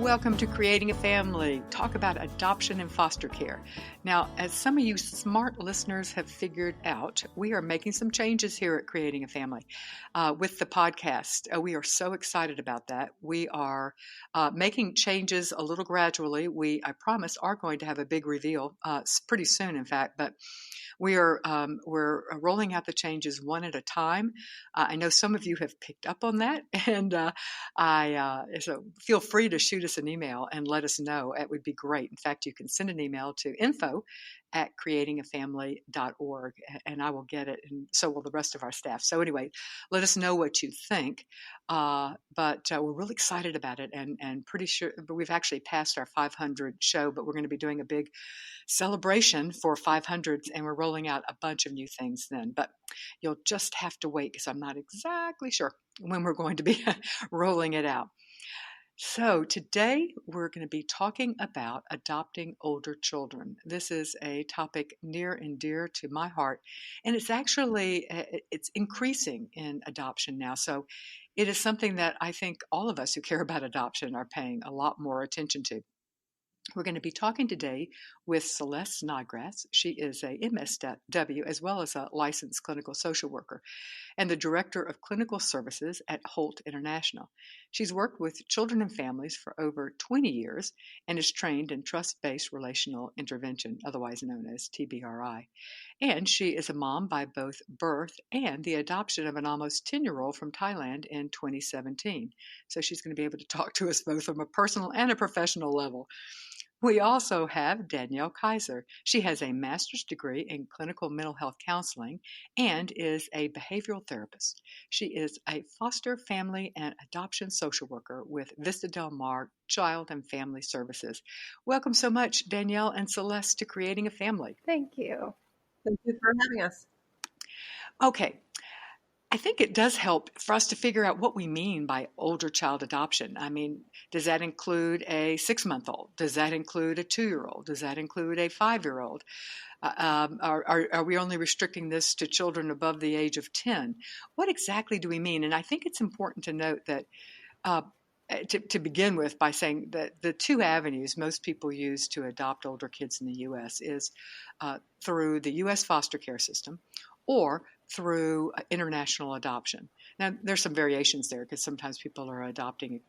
Welcome to Creating a Family. Talk about adoption and foster care. Now, as some of you smart listeners have figured out, we are making some changes here at Creating a Family with the podcast. We are so excited about that. We are making changes a little gradually. We, I promise, are going to have a big reveal pretty soon, in fact, but we're rolling out the changes one at a time. I know some of you have picked up on that, and so feel free to shoot us an email and let us know. It would be great. In fact, you can send an email to info@creatingafamily.org, and I will get it, and so will the rest of our staff. So anyway, let us know what you think. But we're really excited about it, and pretty sure we've actually passed our 500 show, but we're going to be doing a big celebration for 500, and we're rolling out a bunch of new things then. But you'll just have to wait because I'm not exactly sure when we're going to be rolling it out. So today we're going to be talking about adopting older children. This is a topic near and dear to my heart, and it's increasing in adoption now. So it is something that I think all of us who care about adoption are paying a lot more attention to. We're going to be talking today with Celeste Snodgrass. She is a MSW as well as a licensed clinical social worker and the Director of Clinical Services at Holt International. She's worked with children and families for over 20 years and is trained in trust-based relational intervention, otherwise known as TBRI. And she is a mom by both birth and the adoption of an almost 10-year-old from Thailand in 2017. So she's going to be able to talk to us both from a personal and a professional level. We also have Danielle Kaiser. She has a master's degree in clinical mental health counseling and is a behavioral therapist. She is a foster family and adoption social worker with Vista Child and Family Services. Welcome so much, Danielle and Celeste, to Creating a Family. Thank you. Thank you for having us. Okay. I think it does help for us to figure out what we mean by older child adoption. I mean, does that include a 6-month-old? Does that include a 2-year-old? Does that include a 5-year-old? Are we only restricting this to children above the age of 10? What exactly do we mean? And I think it's important to note that to begin with by saying that the two avenues most people use to adopt older kids in the U.S. is through the U.S. foster care system or through international adoption. Now, there's some variations there because sometimes people are adopting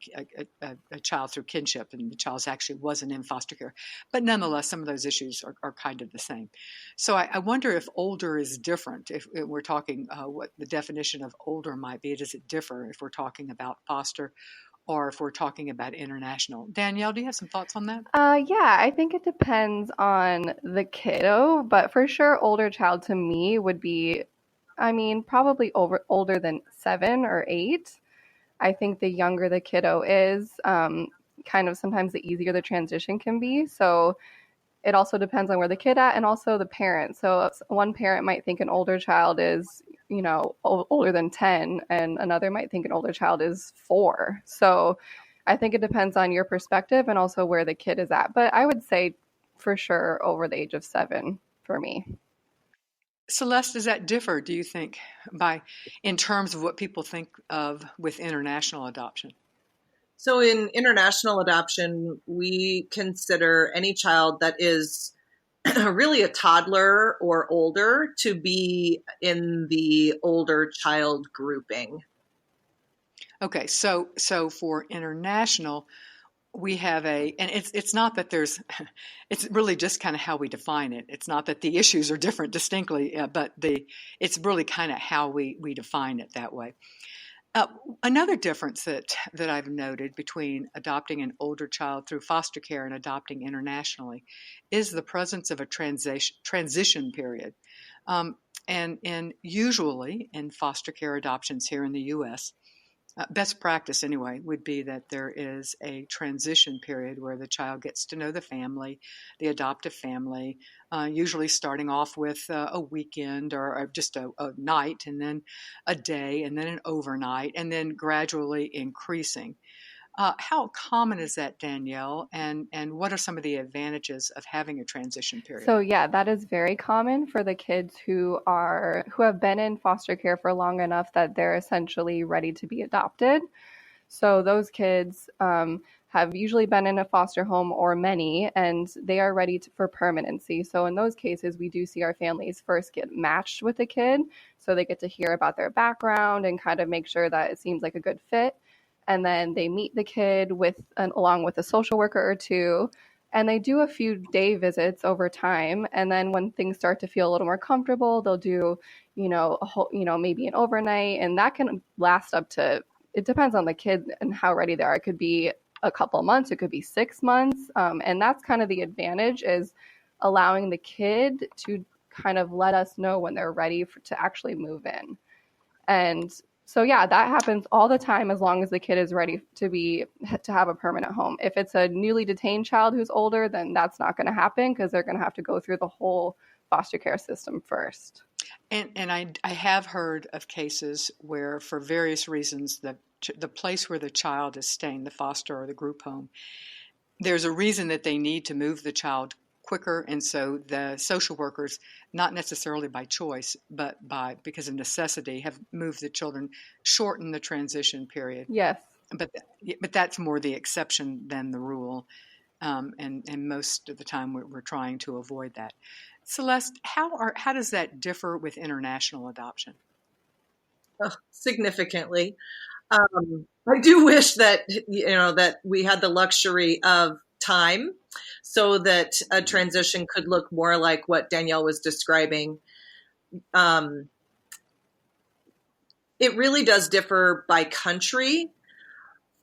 a child through kinship and the child actually wasn't in foster care. But nonetheless, some of those issues are kind of the same. So I wonder if older is different. If we're talking what the definition of older might be, does it differ if we're talking about foster or if we're talking about international? Danielle, do you have some thoughts on that? Yeah, I think it depends on the kiddo, but for sure, older child to me would be, probably older than 7 or 8. I think the younger the kiddo is, kind of sometimes the easier the transition can be. So it also depends on where the kid at and also the parent. So one parent might think an older child is, older than 10, and another might think an older child is 4. So I think it depends on your perspective and also where the kid is at. But I would say for sure over the age of 7 for me. Celeste, does that differ, do you think, in terms of what people think of with international adoption? So in international adoption, we consider any child that is really a toddler or older to be in the older child grouping. Okay, so for international, we have and it's not that it's really just kind of how we define it. It's not that the issues are different distinctly, but it's really kind of how we define it that way. Another difference that I've noted between adopting an older child through foster care and adopting internationally is the presence of a transition period. And usually in foster care adoptions here in the U.S., best practice anyway would be that there is a transition period where the child gets to know the family, the adoptive family, usually starting off with a weekend or just a night and then a day and then an overnight and then gradually increasing. How common is that, Danielle? And what are some of the advantages of having a transition period? So yeah, that is very common for the kids who have been in foster care for long enough that they're essentially ready to be adopted. So those kids, have usually been in a foster home or many, and they are ready for permanency. So in those cases, we do see our families first get matched with the kid, so they get to hear about their background and kind of make sure that it seems like a good fit. And then they meet the kid along with a social worker or two, and they do a few day visits over time. And then when things start to feel a little more comfortable, they'll do, maybe an overnight, and that can last up to, it depends on the kid and how ready they are. It could be a couple months, it could be 6 months. And that's kind of the advantage, is allowing the kid to kind of let us know when they're ready to actually move in. And so, yeah, that happens all the time as long as the kid is ready to have a permanent home. If it's a newly detained child who's older, then that's not going to happen, because they're going to have to go through the whole foster care system first. And I have heard of cases where, for various reasons, the place where the child is staying, the foster or the group home, there's a reason that they need to move the child quicker, and so the social workers, not necessarily by choice, but because of necessity, have moved the children, shorten the transition period. Yes. But that's more the exception than the rule, and most of the time we're trying to avoid that. Celeste, how does that differ with international adoption? Oh, significantly. I do wish that that we had the luxury of time, so that a transition could look more like what Danielle was describing. It really does differ by country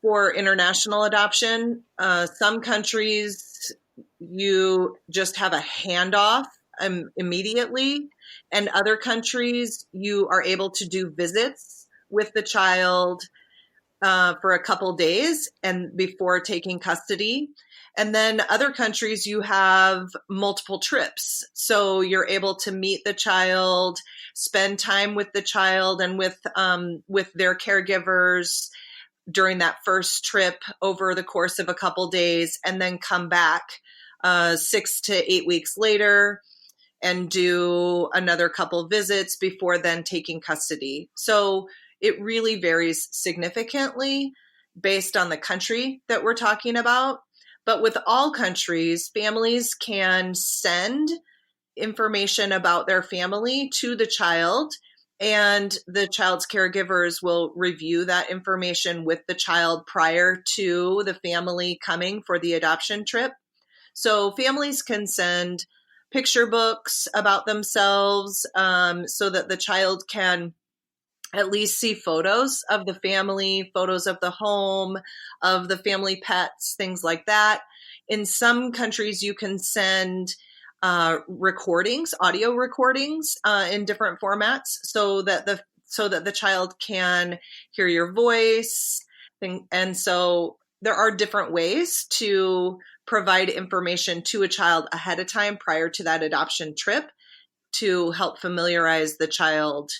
for international adoption. Some countries, you just have a handoff immediately, and other countries, you are able to do visits with the child for a couple days and before taking custody. And then other countries, you have multiple trips. So you're able to meet the child, spend time with the child and with their caregivers during that first trip over the course of a couple days, and then come back 6 to 8 weeks later and do another couple visits before then taking custody. So it really varies significantly based on the country that we're talking about. But with all countries, families can send information about their family to the child, and the child's caregivers will review that information with the child prior to the family coming for the adoption trip. So families can send picture books about themselves, so that the child can at least see photos of the family, photos of the home, of the family pets, things like that. In some countries, you can send recordings, audio recordings, in different formats, so that the child can hear your voice. And so there are different ways to provide information to a child ahead of time prior to that adoption trip, to help familiarize the child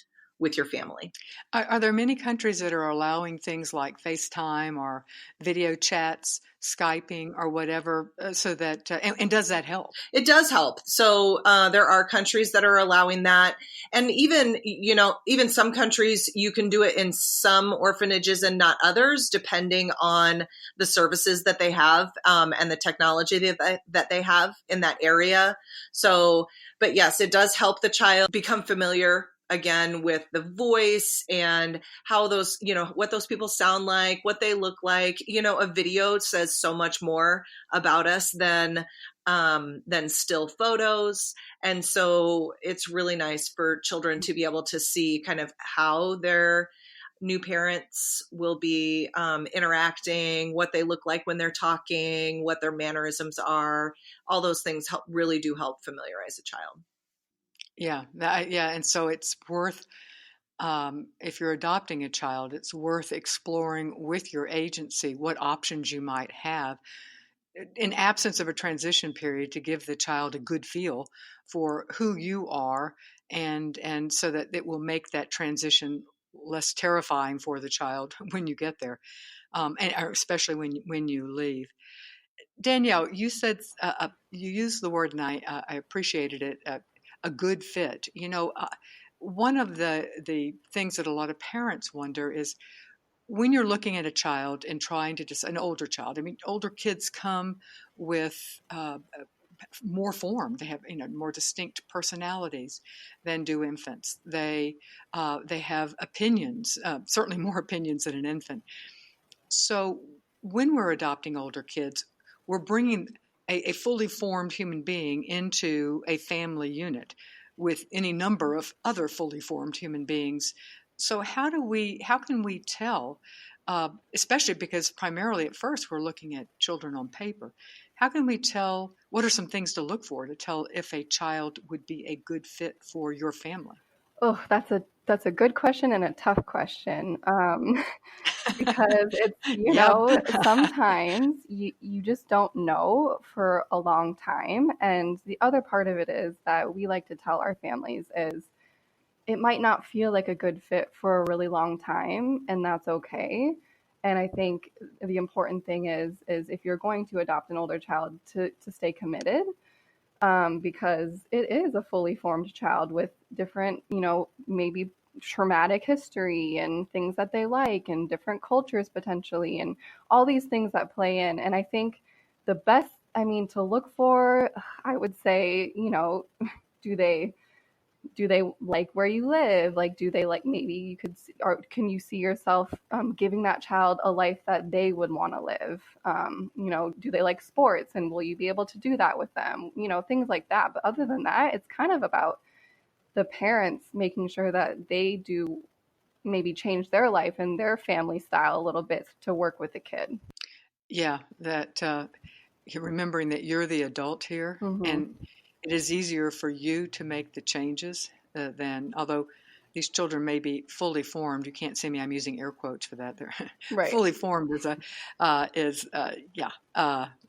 with your family. Are there many countries that are allowing things like FaceTime or video chats, Skyping or whatever, so that, and does that help? It does help. So there are countries that are allowing that. And even some countries, you can do it in some orphanages and not others, depending on the services that they have, and the technology that they have in that area. So, but yes, it does help the child become familiar again with the voice and how those, what those people sound like, what they look like. A video says so much more about us than still photos. And so it's really nice for children to be able to see kind of how their new parents will be interacting, what they look like when they're talking, what their mannerisms are. All those things really do help familiarize a child. Yeah, and so it's worth, if you're adopting a child, it's worth exploring with your agency what options you might have in absence of a transition period, to give the child a good feel for who you are, and so that it will make that transition less terrifying for the child when you get there, or especially when you leave. Danielle, you said, you used the word, and I appreciated it. A good fit. One of the things that a lot of parents wonder is, when you're looking at a child and trying to an older child, I mean, older kids come with more form. They have, more distinct personalities than do infants. They have opinions, certainly more opinions than an infant. So when we're adopting older kids, we're bringing a fully formed human being into a family unit with any number of other fully formed human beings. So how can we tell, especially because primarily at first we're looking at children on paper, how can we tell, what are some things to look for to tell if a child would be a good fit for your family? Oh, that's a good question and a tough question. Because it's, Yep. sometimes you just don't know for a long time. And the other part of it is that we like to tell our families is it might not feel like a good fit for a really long time, and that's okay. And I think the important thing is if you're going to adopt an older child to stay committed, because it is a fully formed child with different, maybe traumatic history and things that they like and different cultures potentially and all these things that play in. And I think the best, to look for, I would say, do they do they like where you live? Like, do they like, maybe you could see, or can you see yourself giving that child a life that they would want to live? Do they like sports, and will you be able to do that with them? Things like that. But other than that, it's kind of about the parents making sure that they do maybe change their life and their family style a little bit to work with the kid. Yeah, that you're remembering that you're the adult here, Mm-hmm. and it is easier for you to make the changes than, although these children may be fully formed. You can't see me. I'm using air quotes for that. They're Right. fully formed yeah,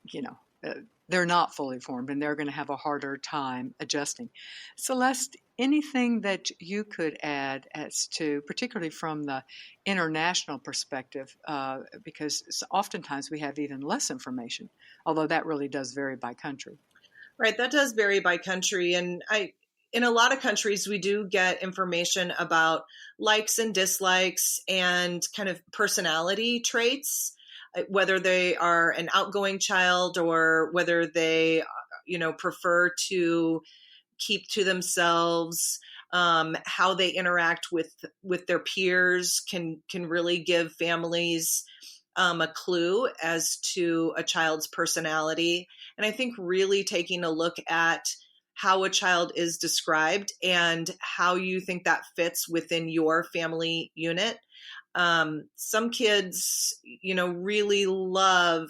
you know, they're not fully formed, and they're going to have a harder time adjusting. Celeste, anything that you could add as to, particularly from the international perspective, because oftentimes we have even less information, although that really does vary by country. Right, that does vary by country. And in a lot of countries, we do get information about likes and dislikes and kind of personality traits, whether they are an outgoing child or whether they, prefer to keep to themselves. How they interact with their peers can really give families a clue as to a child's personality. And I think really taking a look at how a child is described and how you think that fits within your family unit. Some kids, really love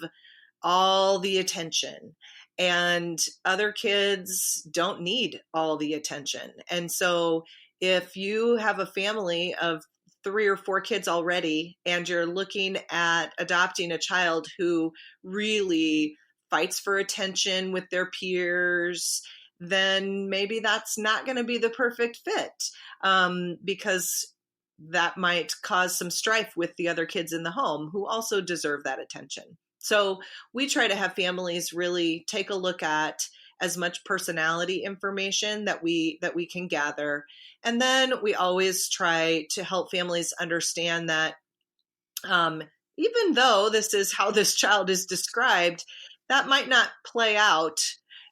all the attention, and other kids don't need all the attention. And so if you have a family of 3 or 4 kids already and you're looking at adopting a child who really fights for attention with their peers, then maybe that's not going to be the perfect fit, because that might cause some strife with the other kids in the home who also deserve that attention. So we try to have families really take a look at as much personality information that we can gather. And then we always try to help families understand that even though this is how this child is described, that might not play out,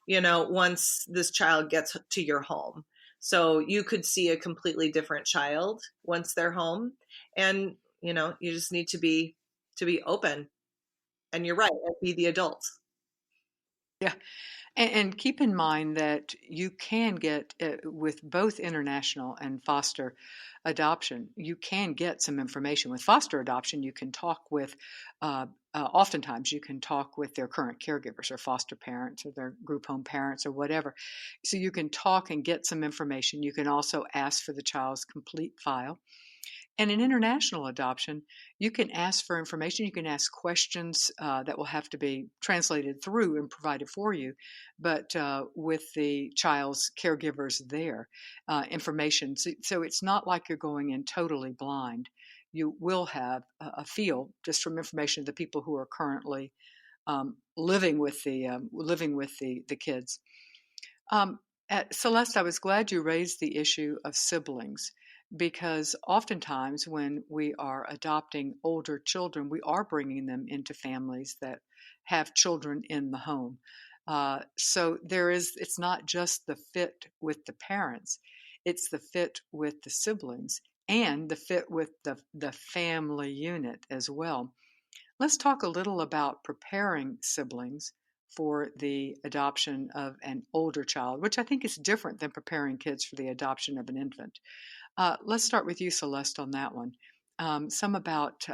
once this child gets to your home. So you could see a completely different child once they're home. And, you just need to be open. And you're right, be the adults. Yeah. And keep in mind that you can get, with both international and foster adoption, you can get some information. With foster adoption, you can talk with, oftentimes, you can talk with their current caregivers or foster parents or their group home parents or whatever. So you can talk and get some information. You can also ask for the child's complete file. And in international adoption, you can ask for information. You can ask questions that will have to be translated through and provided for you, but with the child's caregivers there, information. So it's not like you're going in totally blind. You will have a feel just from information of the people who are currently living with the kids. Celeste, I was glad you raised the issue of siblings because oftentimes when we are adopting older children, we are bringing them into families that have children in the home. So it's not just the fit with the parents, it's the fit with the siblings and the fit with the family unit as well. Let's talk a little about preparing siblings for the adoption of an older child, which I think is different than preparing kids for the adoption of an infant. Let's start with you, Celeste, on that one. Some about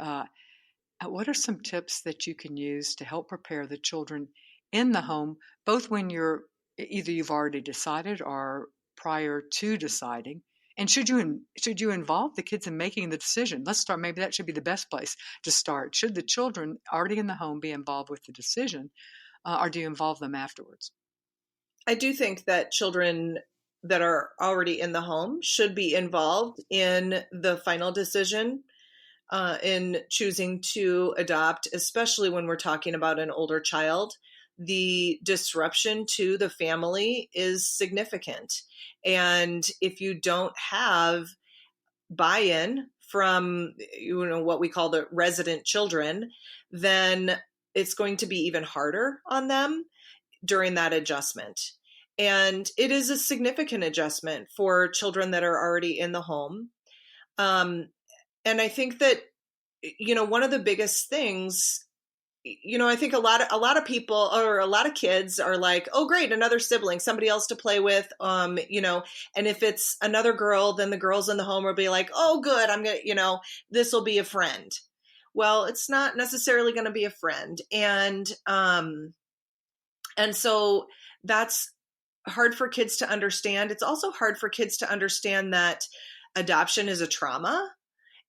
what are some tips that you can use to help prepare the children in the home, both when either you've already decided or prior to deciding? And should you involve the kids in making the decision? Let's start. Maybe that should be the best place to start. Should the children already in the home be involved with the decision, or do you involve them afterwards? I do think that children that are already in the home should be involved in the final decision in choosing to adopt, especially when we're talking about an older child. The disruption to the family is significant. And if you don't have buy-in from what we call the resident children, then it's going to be even harder on them during that adjustment. And it is a significant adjustment for children that are already in the home. And I think that, one of the biggest things, I think a lot of people or a lot of kids are like, oh, great, another sibling, somebody else to play with. And if it's another girl, then the girls in the home will be like, oh, good, I'm going to, this will be a friend. Well, it's not necessarily going to be a friend. And so that's hard for kids to understand. It's also hard for kids to understand that adoption is a trauma.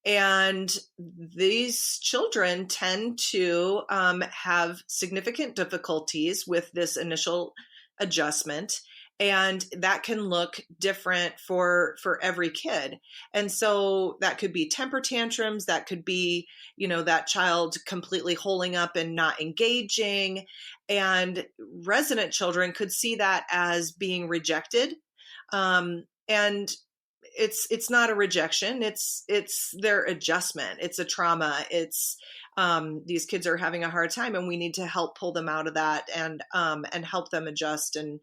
And these children tend to have significant difficulties with this initial adjustment. And that can look different for every kid. And so that could be temper tantrums. That could be, that child completely holding up and not engaging. And resident children could see that as being rejected. And it's not a rejection. It's their adjustment. It's a trauma. It's these kids are having a hard time, and we need to help pull them out of that and help them adjust and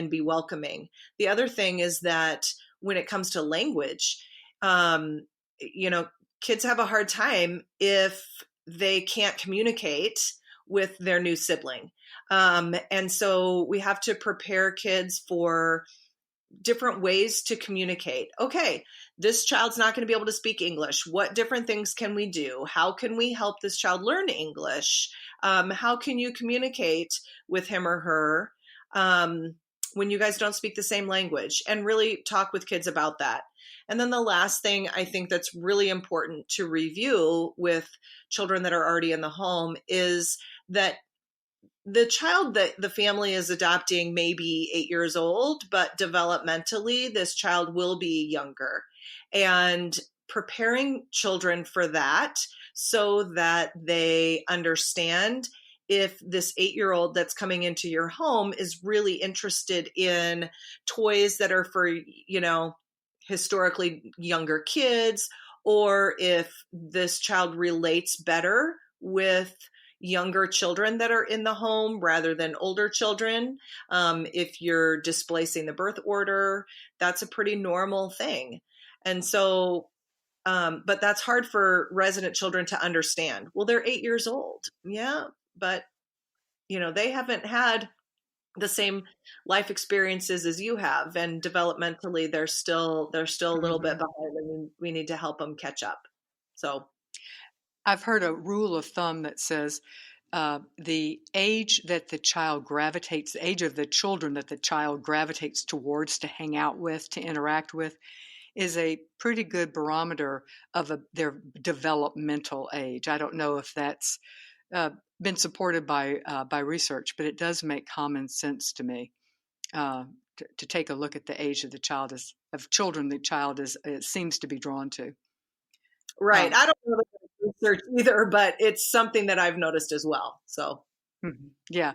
be welcoming. The other thing is that when it comes to language, kids have a hard time if they can't communicate with their new sibling. And so we have to prepare kids for different ways to communicate. Okay, this child's not going to be able to speak English. What different things can we do? How can we help this child learn English? How can you communicate with him or her when you guys don't speak the same language? And really talk with kids about that. And then the last thing I think that's really important to review with children that are already in the home is that the child that the family is adopting may be 8 years old, but developmentally, this child will be younger. And preparing children for that so that they understand if this 8-year-old that's coming into your home is really interested in toys that are for, historically younger kids, or if this child relates better with younger children that are in the home rather than older children. If you're displacing the birth order, that's a pretty normal thing. And so, but that's hard for resident children to understand. Well, they're 8 years old. Yeah, but they haven't had the same life experiences as you have, and developmentally they're still a little bit behind, and we need to help them catch up. So I've heard a rule of thumb that says the age that the child gravitates, the age of the children that the child gravitates towards to hang out with, to interact with, is a pretty good barometer of their developmental age. I don't know if that's been supported by research, but it does make common sense to me to take a look at the age of the child of children the child seems to be drawn to. Right. I don't know the research either, but it's something that I've noticed as well. So, yeah.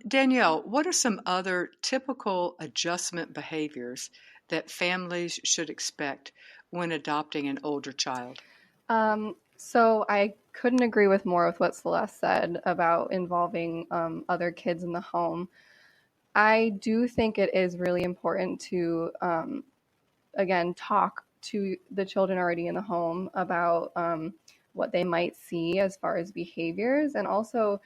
Danielle, what are some other typical adjustment behaviors that families should expect when adopting an older child? So I couldn't agree with more with what Celeste said about involving other kids in the home. I do think it is really important to, again, talk to the children already in the home about what they might see as far as behaviors, and also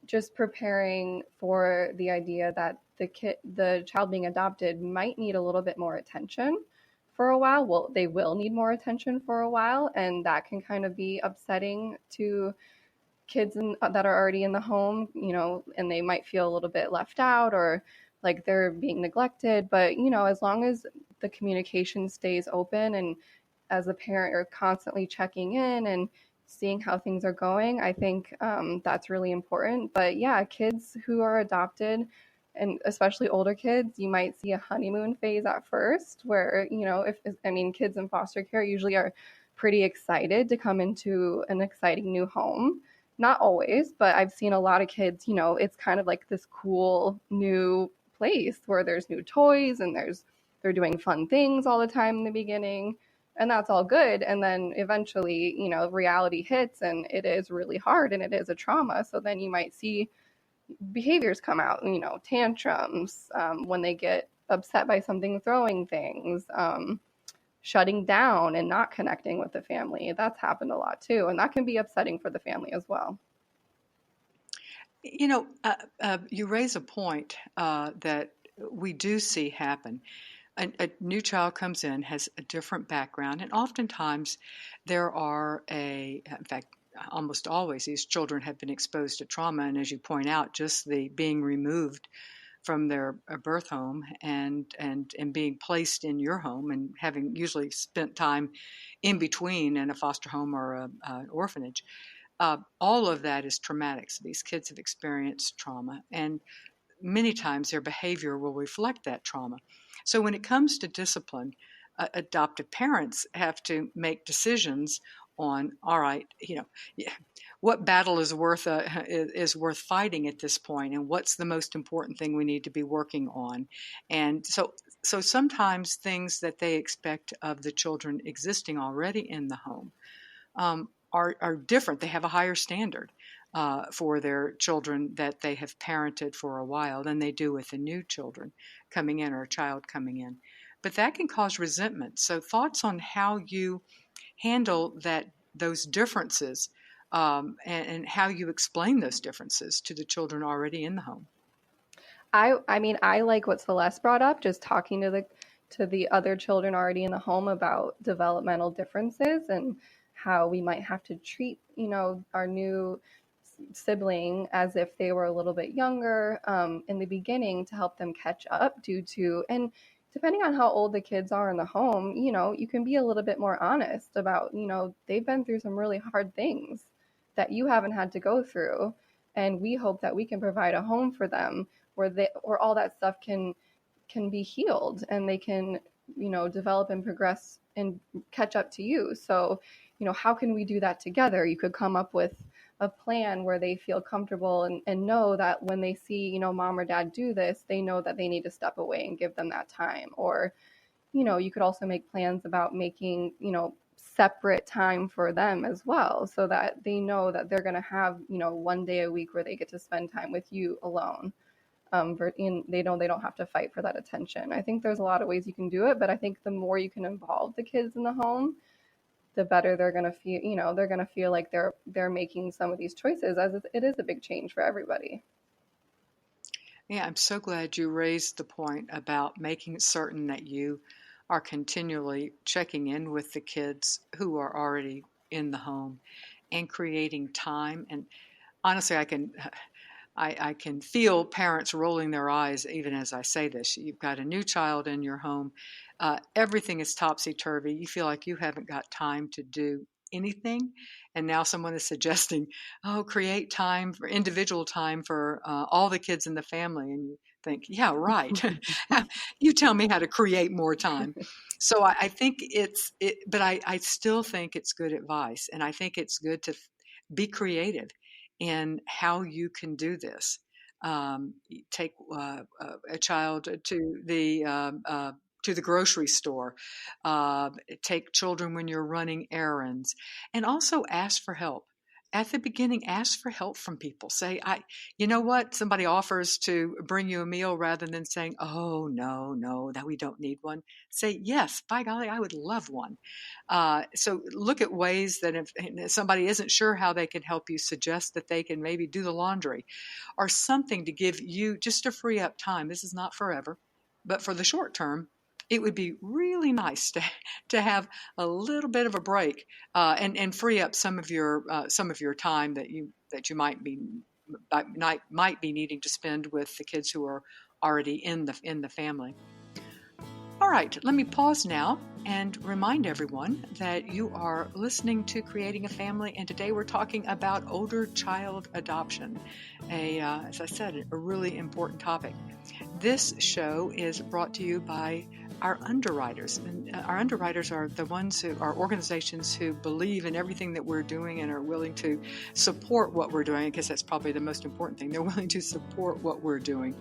just preparing for the idea that the child being adopted might need a little bit more attention for a while. Well, they will need more attention for a while, and that can kind of be upsetting to that are already in the home, and they might feel a little bit left out or like they're being neglected. But, as long as the communication stays open and as a parent you're constantly checking in and seeing how things are going, I think that's really important. But yeah, kids who are adopted, and especially older kids, you might see a honeymoon phase at first where, if I mean, kids in foster care usually are pretty excited to come into an exciting new home. Not always, but I've seen a lot of kids, it's kind of like this cool new place where there's new toys and they're doing fun things all the time in the beginning, and that's all good. And then eventually, reality hits and it is really hard and it is a trauma. So then you might see behaviors come out, tantrums, when they get upset by something, throwing things, shutting down and not connecting with the family. That's happened a lot too. And that can be upsetting for the family as well. You raise a point that we do see happen. A new child comes in, has a different background, and oftentimes there are in fact, almost always these children have been exposed to trauma, and as you point out, just the being removed from their birth home and being placed in your home and having usually spent time in between in a foster home or an orphanage. All of that is traumatic. So these kids have experienced trauma, and many times their behavior will reflect that trauma. So when it comes to discipline, adoptive parents have to make decisions on, all right, what battle is worth fighting at this point, and what's the most important thing we need to be working on. And so sometimes things that they expect of the children existing already in the home are different. They have a higher standard for their children that they have parented for a while than they do with the new children coming in or a child coming in. But that can cause resentment. So thoughts on how you handle those differences, and how you explain those differences to the children already in the home. I mean, I like what Celeste brought up, just talking to the other children already in the home about developmental differences and how we might have to treat, our new sibling as if they were a little bit younger in the beginning to help them catch up and depending on how old the kids are in the home, you can be a little bit more honest about, they've been through some really hard things that you haven't had to go through. And we hope that we can provide a home for them where all that stuff can be healed and they can, develop and progress and catch up to you. So, how can we do that together? You could come up with a plan where they feel comfortable and know that when they see, mom or dad do this, they know that they need to step away and give them that time. Or, you could also make plans about making, separate time for them as well, so that they know that they're going to have, one day a week where they get to spend time with you alone. They know they don't have to fight for that attention. I think there's a lot of ways you can do it, but I think the more you can involve the kids in the home, the better they're going to feel. They're going to feel like they're making some of these choices, as it is a big change for everybody. Yeah, I'm so glad you raised the point about making certain that you are continually checking in with the kids who are already in the home and creating time. And honestly, I can feel parents rolling their eyes even as I say this. You've got a new child in your home. Everything is topsy-turvy. You feel like you haven't got time to do anything. And now someone is suggesting, create time for individual time for all the kids in the family. And you think, yeah, right. You tell me how to create more time. So I think but I still think it's good advice. And I think it's good to be creative in how you can do this. Take a child to the to the grocery store, take children when you're running errands, and also ask for help. At the beginning, ask for help from people. Say, you know what? Somebody offers to bring you a meal rather than saying, oh, no, that we don't need one. Say, yes, by golly, I would love one. So look at ways that if somebody isn't sure how they can help you, suggest that they can maybe do the laundry or something to give you just to free up time. This is not forever, but for the short term, it would be really nice to have a little bit of a break and free up some of your time that you might be needing to spend with the kids who are already in the family. All right, let me pause now and remind everyone that you are listening to Creating a Family, and today we're talking about older child adoption, as I said, a really important topic. This show is brought to you by our underwriters. And our underwriters are the ones who are organizations who believe in everything that we're doing and are willing to support what we're doing, because that's probably the most important thing. They're willing to support what we're doing.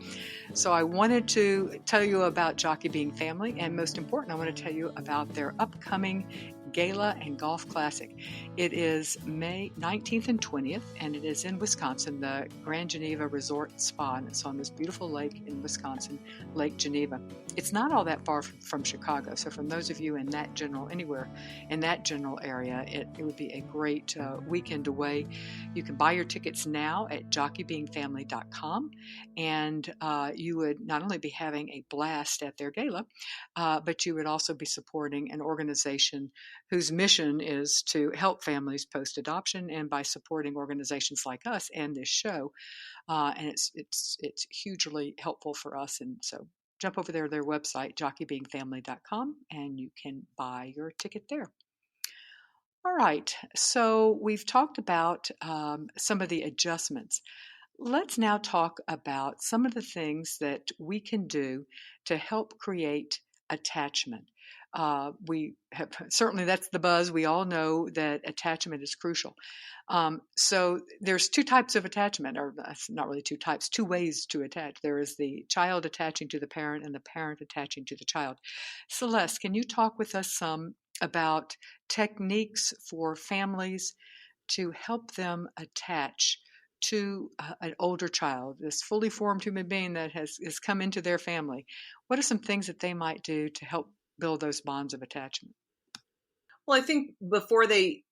So I wanted to tell you about Jockey Being Family, and most important, I want to tell you about their upcoming Gala and Golf Classic. It is May 19th and 20th, and it is in Wisconsin, the Grand Geneva Resort Spa, and it's on this beautiful lake in Wisconsin, Lake Geneva. It's not all that far from Chicago, so from those of you in that anywhere in that general area, it would be a great weekend away. You can buy your tickets now at jockeybeingfamily.com, and you would not only be having a blast at their gala, but you would also be supporting an organization whose mission is to help families post-adoption, and by supporting organizations like us and this show, and it's hugely helpful for us. And so jump over there to their website, jockeybeingfamily.com, and you can buy your ticket there. All right, so we've talked about some of the adjustments. Let's now talk about some of the things that we can do to help create attachment. We have certainly, that's the buzz. We all know that attachment is crucial. So there's two types of attachment, or not really two types, two ways to attach. There is the child attaching to the parent and the parent attaching to the child. Celeste, can you talk with us some about techniques for families to help them attach to an older child, this fully formed human being that has come into their family? What are some things that they might do to help build those bonds of attachment? Well, I think before they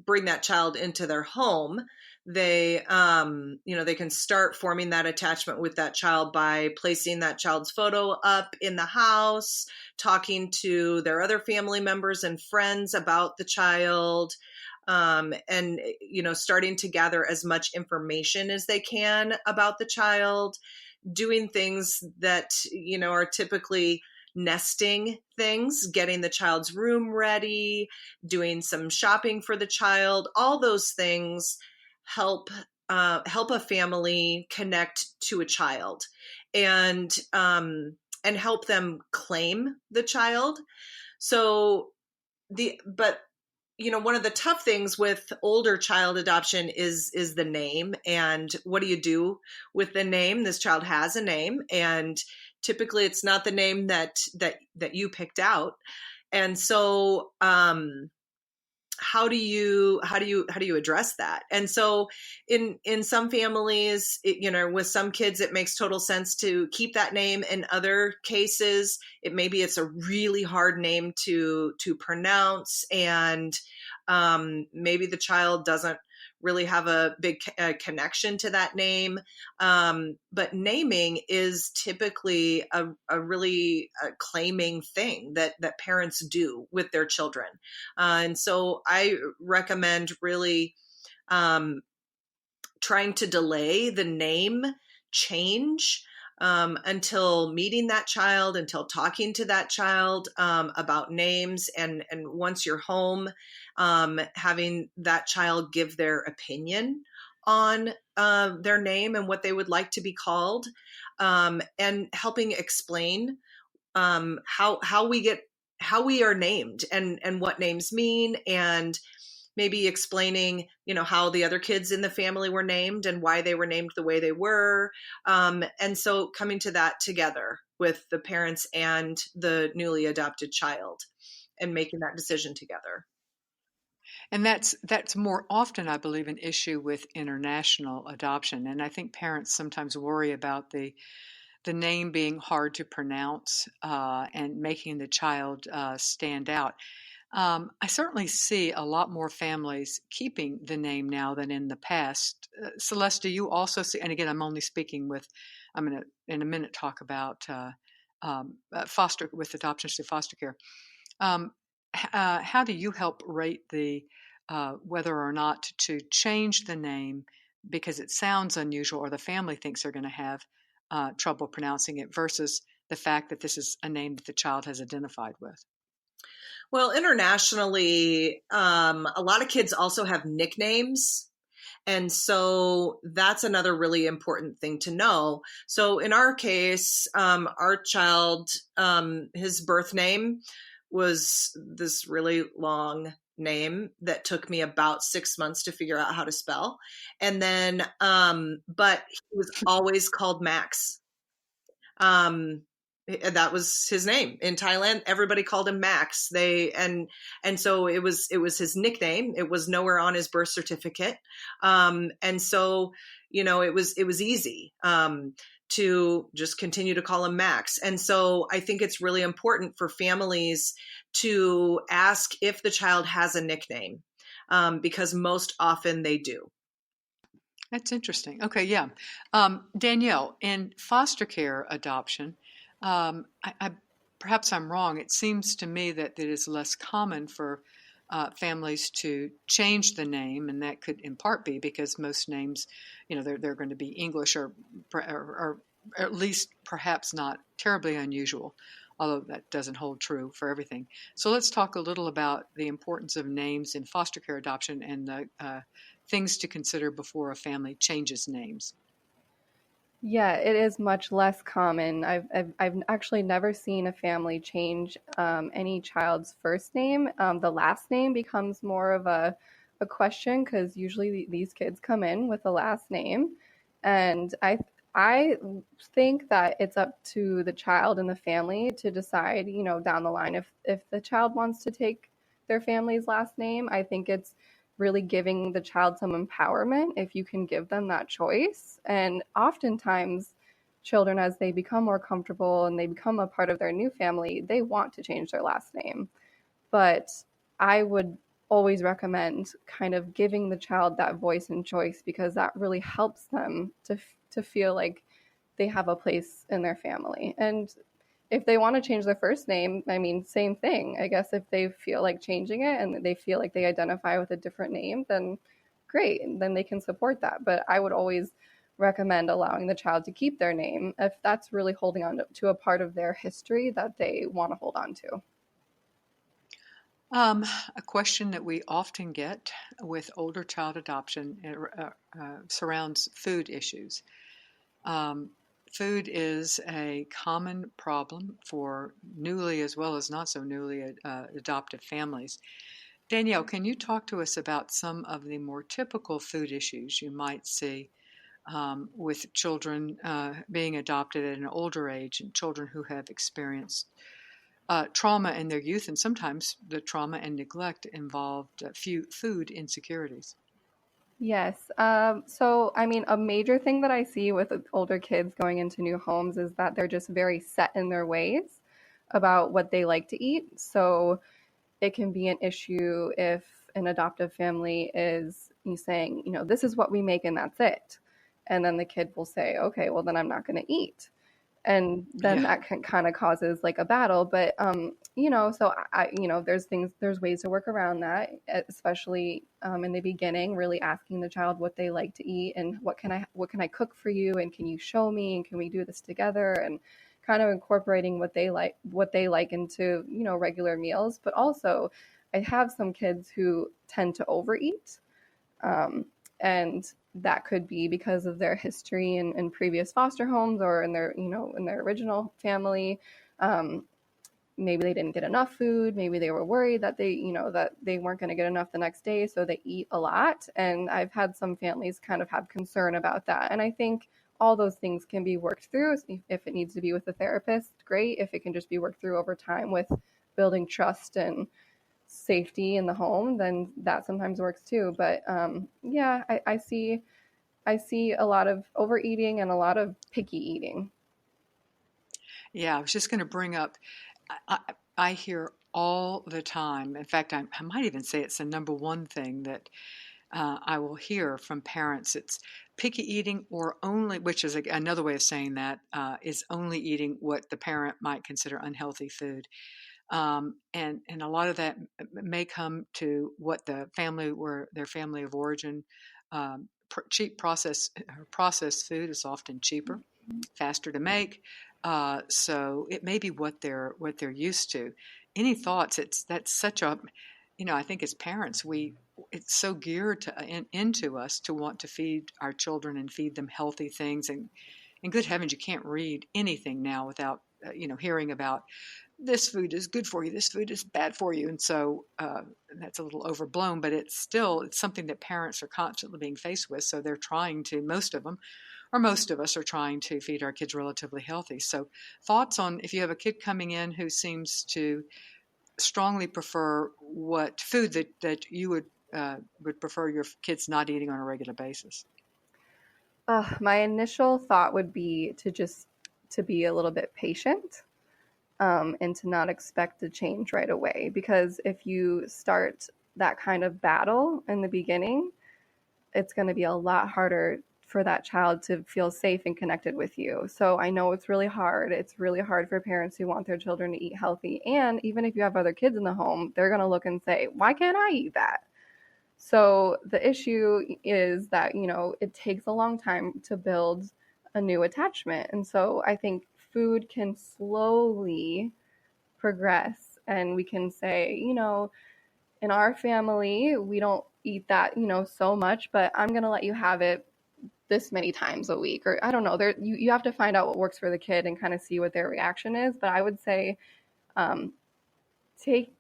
bring that child into their home, they can start forming that attachment with that child by placing that child's photo up in the house, talking to their other family members and friends about the child, and starting to gather as much information as they can about the child, doing things that are typically nesting things, getting the child's room ready, doing some shopping for the child. All those things help a family connect to a child, and help them claim the child. So one of the tough things with older child adoption is the name. And what do you do with the name? This child has a name, and typically it's not the name that you picked out. And so how do you address that? And so in some families, with some kids, it makes total sense to keep that name. In other cases, it's a really hard name to pronounce, and maybe the child doesn't really have a big connection to that name. But naming is typically a really claiming thing that parents do with their children. And so I recommend really trying to delay the name change until meeting that child, until talking to that child about names. And once you're home, having that child give their opinion on their name and what they would like to be called, and helping explain how we are named and what names mean, and maybe explaining, how the other kids in the family were named and why they were named the way they were. And so coming to that together with the parents and the newly adopted child and making that decision together. And that's more often, I believe, an issue with international adoption. And I think parents sometimes worry about the name being hard to pronounce and making the child stand out. I certainly see a lot more families keeping the name now than in the past. Celeste, do you also see? And again, I'm only speaking with. I'm going to in a minute talk about foster with adoptions to foster care. Um, how do you help rate the whether or not to change the name because it sounds unusual or the family thinks they're going to have trouble pronouncing it versus the fact that this is a name that the child has identified with? Well, internationally, a lot of kids also have nicknames. And so that's another really important thing to know. So in our case, our child, his birth name was this really long name that took me about 6 months to figure out how to spell. And then, but he was always called Max. That was his name in Thailand. Everybody called him Max. And so it was his nickname. It was nowhere on his birth certificate. And so, it was easy to just continue to call him Max. And so I think it's really important for families to ask if the child has a nickname, because most often they do. That's interesting. Okay, yeah. Danielle, in foster care adoption, perhaps I'm wrong. It seems to me that it is less common for families to change the name, and that could in part be because most names, they're going to be English or at least perhaps not terribly unusual, although that doesn't hold true for everything. So let's talk a little about the importance of names in foster care adoption and the things to consider before a family changes names. Yeah, it is much less common. I've actually never seen a family change any child's first name. The last name becomes more of a question because usually these kids come in with a last name, and I think that it's up to the child and the family to decide, down the line if the child wants to take their family's last name. I think it's really giving the child some empowerment if you can give them that choice. And oftentimes, children, as they become more comfortable and they become a part of their new family, they want to change their last name. But I would always recommend kind of giving the child that voice and choice because that really helps them to feel like they have a place in their family. And if they want to change their first name, I mean, same thing. I guess if they feel like changing it and they feel like they identify with a different name, then great, then they can support that. But I would always recommend allowing the child to keep their name if that's really holding on to a part of their history that they want to hold on to. A question that we often get with older child adoption surrounds food issues. Food is a common problem for newly as well as not so newly adopted families. Danielle, can you talk to us about some of the more typical food issues you might see with children being adopted at an older age and children who have experienced trauma in their youth, and sometimes the trauma and neglect involved food insecurities? Yes. So, I mean, a major thing that I see with older kids going into new homes is that they're just very set in their ways about what they like to eat. So, it can be an issue if an adoptive family is saying, this is what we make and that's it. And then the kid will say, okay, well, then I'm not going to eat. And then Yeah. that can kind of causes like a battle. But, so there's ways to work around that, especially in the beginning, really asking the child what they like to eat and what can I cook for you? And can you show me? And can we do this together? And kind of incorporating what they like into, regular meals. But also I have some kids who tend to overeat. And that could be because of their history in previous foster homes or in their, in their original family. Maybe they didn't get enough food. Maybe they were worried that that they weren't going to get enough the next day. So they eat a lot. And I've had some families kind of have concern about that. And I think all those things can be worked through. If it needs to be with a therapist, great. If it can just be worked through over time with building trust and safety in the home, then that sometimes works too. But yeah, I see a lot of overeating and a lot of picky eating. Yeah, I was just going to bring up, I, I hear all the time. In fact, I might even say it's the number one thing that I will hear from parents. It's picky eating, or only, which is another way of saying that, is only eating what the parent might consider unhealthy food. And a lot of that may come to what the family, where their family of origin, cheap processed food is often cheaper, faster to make. So it may be what they're used to. Any thoughts? That's such a, I think as parents, it's so geared into us to want to feed our children and feed them healthy things. And good heavens, you can't read anything now without hearing about this food is good for you, this food is bad for you. And so that's a little overblown, but it's something that parents are constantly being faced with. So they're trying to, most of them, or most of us are trying to feed our kids relatively healthy. So thoughts on, if you have a kid coming in who seems to strongly prefer what food that you would prefer your kids not eating on a regular basis? My initial thought would be to be a little bit patient, and to not expect to change right away. Because if you start that kind of battle in the beginning, it's going to be a lot harder for that child to feel safe and connected with you. So I know it's really hard. It's really hard for parents who want their children to eat healthy. And even if you have other kids in the home, they're going to look and say, why can't I eat that? So the issue is that, it takes a long time to build a new attachment. And so I think food can slowly progress, and we can say, in our family, we don't eat that, so much, but I'm going to let you have it this many times a week. Or I don't know, you have to find out what works for the kid and kind of see what their reaction is. But I would say, um, take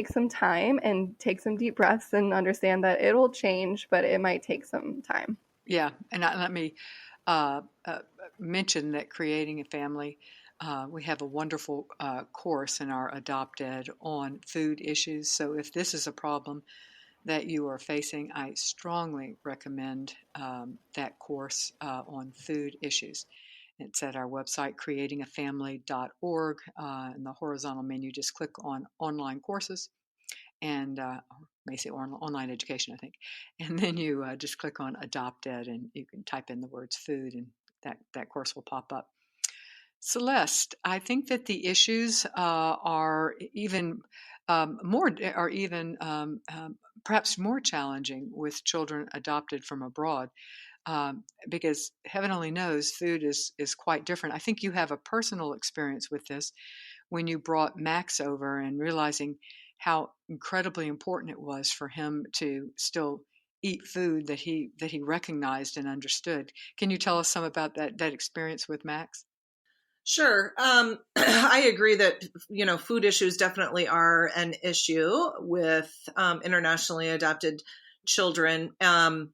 some time and take some deep breaths and understand that it will change, but it might take some time. Yeah, and let me uh, uh, mention that creating a family, we have a wonderful course in our Adopt Ed on food issues. So if this is a problem that you are facing, I strongly recommend that course on food issues. It's at our website, creatingafamily.org. In the horizontal menu, just click on online courses, and may say online education, I think. And then you just click on Adopt Ed, and you can type in the words food, and that course will pop up. Celeste, I think that the issues are even perhaps more challenging with children adopted from abroad, because heaven only knows food is quite different. I think you have a personal experience with this when you brought Max over, and realizing how incredibly important it was for him to still eat food that he recognized and understood. Can you tell us some about that experience with Max? Sure. I agree that, food issues definitely are an issue with internationally adopted children. And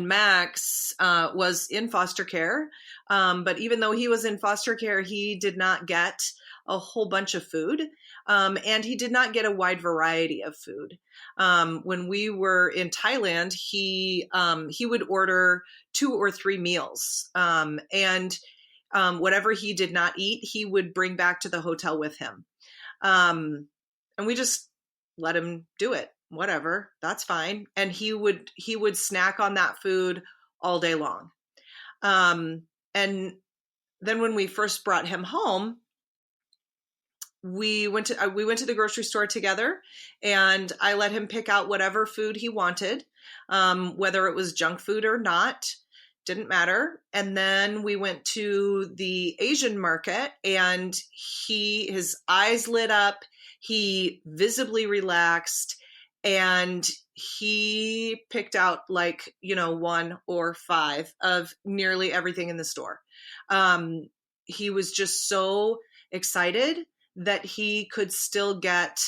Max was in foster care. But even though he was in foster care, he did not get a whole bunch of food. And he did not get a wide variety of food. When we were in Thailand, he would order 2 or 3 meals. And whatever he did not eat, he would bring back to the hotel with him. And we just let him do it. Whatever, that's fine. And he would snack on that food all day long. And then when we first brought him home, we went to the grocery store together, and I let him pick out whatever food he wanted, whether it was junk food or not. Didn't matter. And then we went to the Asian market, and his eyes lit up. He visibly relaxed, and he picked out 1 or 5 of nearly everything in the store. He was just so excited that he could still get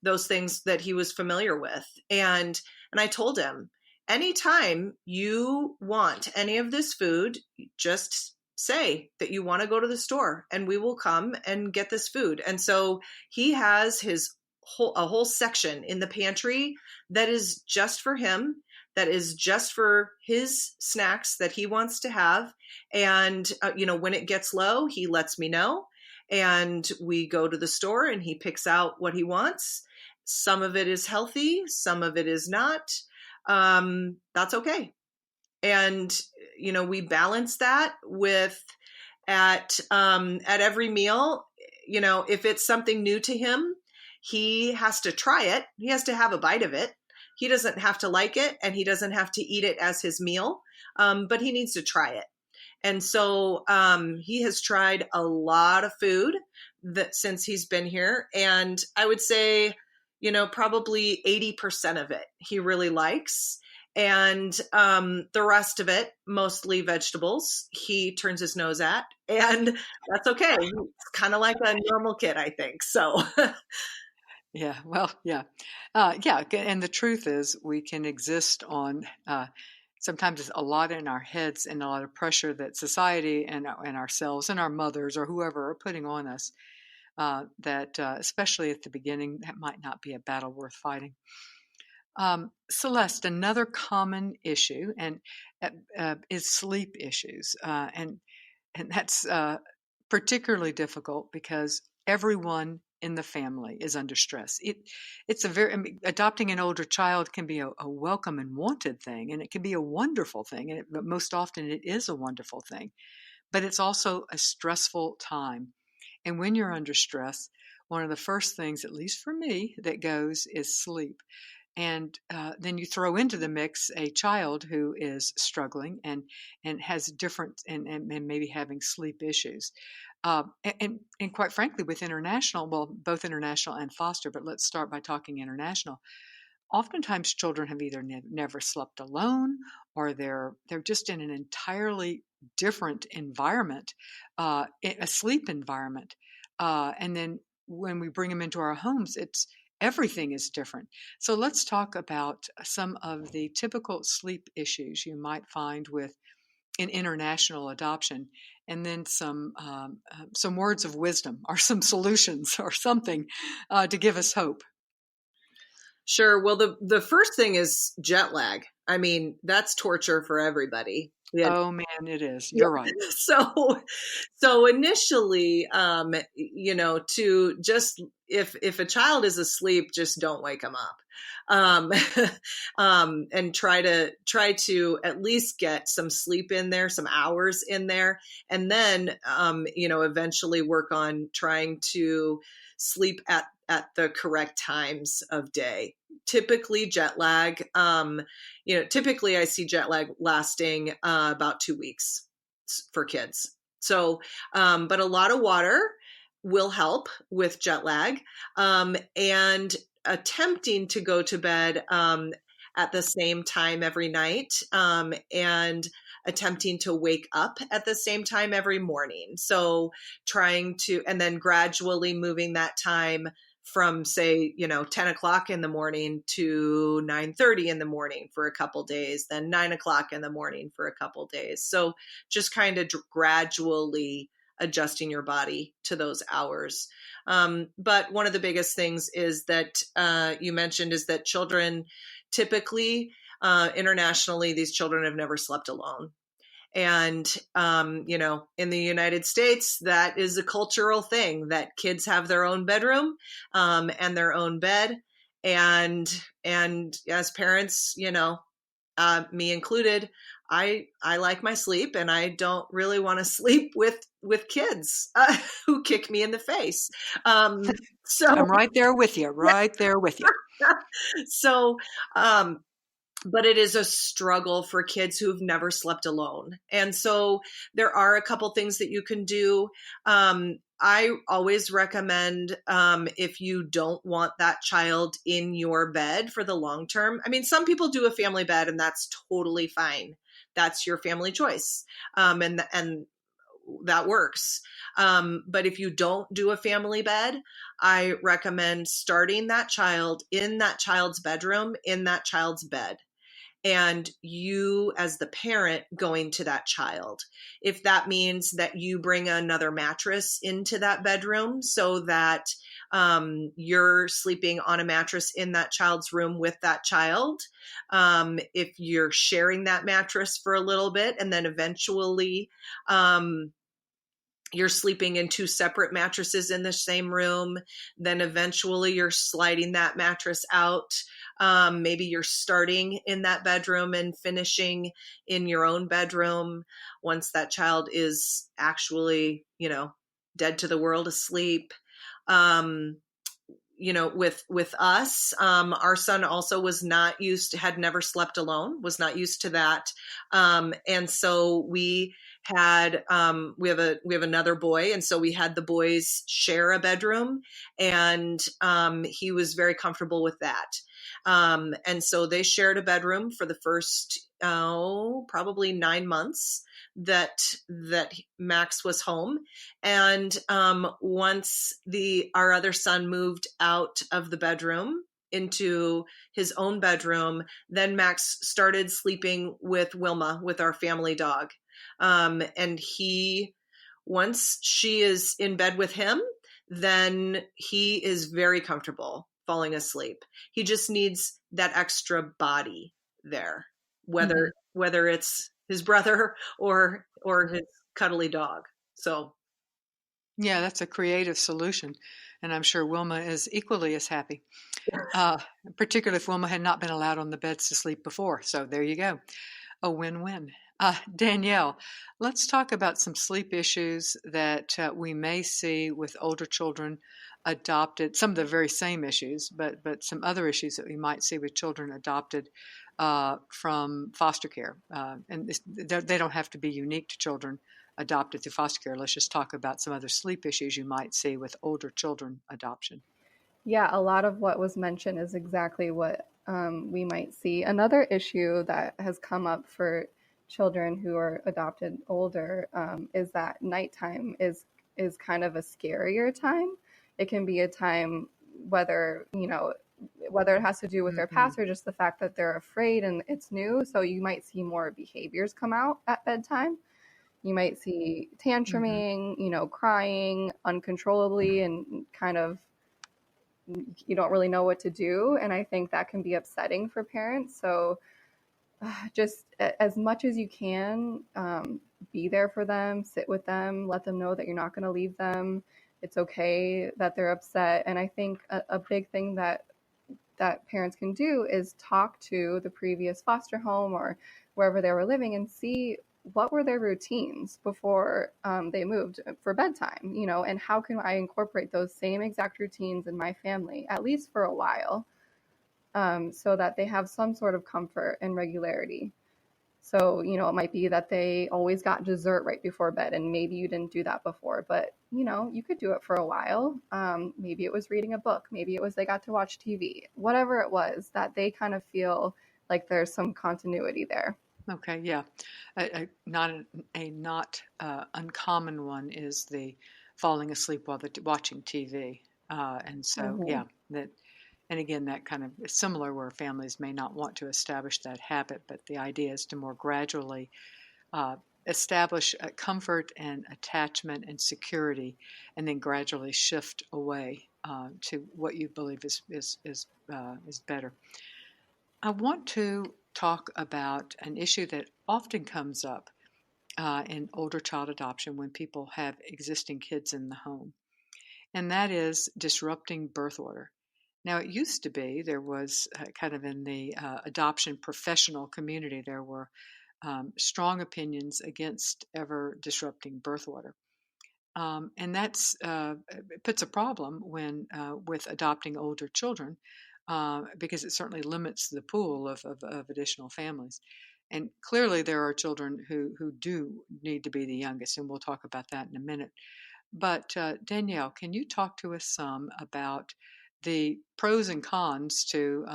those things that he was familiar with. And I told him, anytime you want any of this food, just say that you want to go to the store and we will come and get this food. And so he has a whole section in the pantry that is just for him, that is just for his snacks that he wants to have. And, when it gets low, he lets me know. And we go to the store and he picks out what he wants. Some of it is healthy, some of it is not. That's okay. And, we balance that with at every meal, if it's something new to him, he has to try it. He has to have a bite of it. He doesn't have to like it and he doesn't have to eat it as his meal, but he needs to try it. And so he has tried a lot of food since he's been here. And I would say, probably 80% of it he really likes. And the rest of it, mostly vegetables, he turns his nose at. And that's okay. It's kind of like a normal kid, I think. So Yeah, well, yeah. Yeah, and the truth is we can exist on sometimes it's a lot in our heads and a lot of pressure that society and ourselves and our mothers or whoever are putting on us, that especially at the beginning, that might not be a battle worth fighting. Celeste, another common issue and is sleep issues, and that's particularly difficult because everyone in the family is under stress. It's adopting an older child can be a welcome and wanted thing, and it can be a wonderful thing, but most often it is a wonderful thing. But it's also a stressful time, and when you're under stress, one of the first things, at least for me, that goes is sleep. And then you throw into the mix a child who is struggling and has different and maybe having sleep issues. And quite frankly, with international, well, both international and foster, but let's start by talking international. Oftentimes, children have either never slept alone, or they're just in an entirely different environment, a sleep environment. And then when we bring them into our homes, everything is different. So let's talk about some of the typical sleep issues you might find in international adoption, and then some words of wisdom or some solutions or something to give us hope. Sure. Well, the first thing is jet lag. I mean, that's torture for everybody. Yeah. Oh man, it is. You're right. So initially, to just if a child is asleep, just don't wake them up, and try to at least get some sleep in there, some hours in there, and then eventually work on trying to sleep at the correct times of day. Typically jet lag, typically I see jet lag lasting about 2 weeks for kids. So, but a lot of water will help with jet lag, and attempting to go to bed at the same time every night, and attempting to wake up at the same time every morning. So and then gradually moving that time from, say, 10 o'clock in the morning to 9:30 in the morning for a couple days, then 9 o'clock in the morning for a couple days. So just kind of gradually adjusting your body to those hours. But one of the biggest things is that you mentioned is that children typically, internationally, these children have never slept alone. And, in the United States, that is a cultural thing that kids have their own bedroom, and their own bed. And as parents, me included, I like my sleep, and I don't really want to sleep with kids who kick me in the face. So I'm right there with you, So, but it is a struggle for kids who've never slept alone. And so there are a couple things that you can do. I always recommend, if you don't want that child in your bed for the long term. I mean, some people do a family bed, and that's totally fine. That's your family choice. And that works. But if you don't do a family bed, I recommend starting that child in that child's bedroom, in that child's bed. and you as the parent going to that child. If that means that you bring another mattress into that bedroom so that you're sleeping on a mattress in that child's room with that child, if you're sharing that mattress for a little bit and then eventually you're sleeping in two separate mattresses in the same room, then eventually you're sliding that mattress out. Maybe you're starting in that bedroom and finishing in your own bedroom once that child is actually, dead to the world, asleep. Um, with us, our son also had never slept alone, was not used to that. And so we have another boy. And so we had the boys share a bedroom, and he was very comfortable with that. And so they shared a bedroom for the first, probably 9 months that Max was home. And once our other son moved out of the bedroom into his own bedroom, then Max started sleeping with Wilma, with our family dog. And once she is in bed with him, then he is very comfortable falling asleep. He just needs that extra body there, whether it's his brother or his cuddly dog. So Yeah, that's a creative solution, and I'm sure Wilma is equally as happy, particularly if Wilma had not been allowed on the beds to sleep before. So there you go, a win-win. Danielle, let's talk about some sleep issues that we may see with older children adopted, some of the very same issues, but some other issues that we might see with children adopted from foster care. And they don't have to be unique to children adopted through foster care. Let's just talk about some other sleep issues you might see with older children adoption. Yeah, a lot of what was mentioned is exactly what we might see. Another issue that has come up for children who are adopted older is that nighttime is kind of a scarier time. It can be a time whether it has to do with their past or just the fact that they're afraid and it's new. So you might see more behaviors come out at bedtime. You might see tantruming, crying uncontrollably and kind of you don't really know what to do. And I think that can be upsetting for parents. So just as much as you can, be there for them, sit with them, let them know that you're not going to leave them. It's okay that they're upset. And I think a big thing that parents can do is talk to the previous foster home or wherever they were living and see what were their routines before they moved for bedtime, and how can I incorporate those same exact routines in my family, at least for a while, so that they have some sort of comfort and regularity. So, it might be that they always got dessert right before bed, and maybe you didn't do that before, but, you could do it for a while. Maybe it was reading a book. Maybe it was they got to watch TV. Whatever it was, that they kind of feel like there's some continuity there. Okay, yeah. Not uncommon one is the falling asleep while watching TV. And so, yeah, and again, that kind of is similar where families may not want to establish that habit, but the idea is to more gradually establish comfort and attachment and security, and then gradually shift away to what you believe is better. I want to talk about an issue that often comes up in older child adoption when people have existing kids in the home, and that is disrupting birth order. Now, it used to be there was kind of in the adoption professional community, there were strong opinions against ever disrupting birth order. And that's puts a problem when with adopting older children because it certainly limits the pool of additional families. And clearly, there are children who do need to be the youngest, and we'll talk about that in a minute. But Danielle, can you talk to us some about the pros and cons to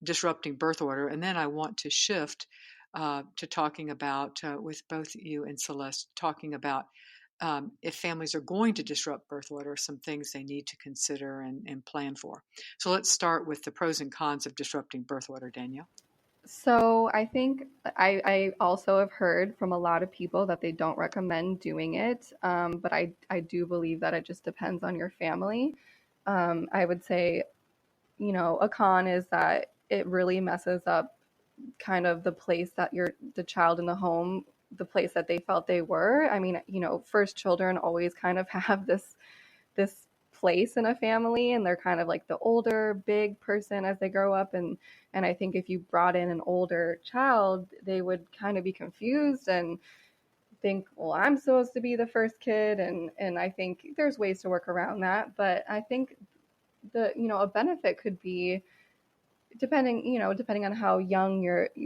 disrupting birth order? And then I want to shift to talking about, with both you and Celeste, talking about if families are going to disrupt birth order, some things they need to consider and plan for. So let's start with the pros and cons of disrupting birth order, Danielle. So I think I also have heard from a lot of people that they don't recommend doing it, but I do believe that it just depends on your family. I would say, a con is that it really messes up kind of the place that the child in the home, the place that they felt they were. I mean, first children always kind of have this place in a family, and they're kind of like the older big person as they grow up, and I think if you brought in an older child, they would kind of be confused and think, well, I'm supposed to be the first kid, and I think there's ways to work around that. But I think a benefit could be, depending on how young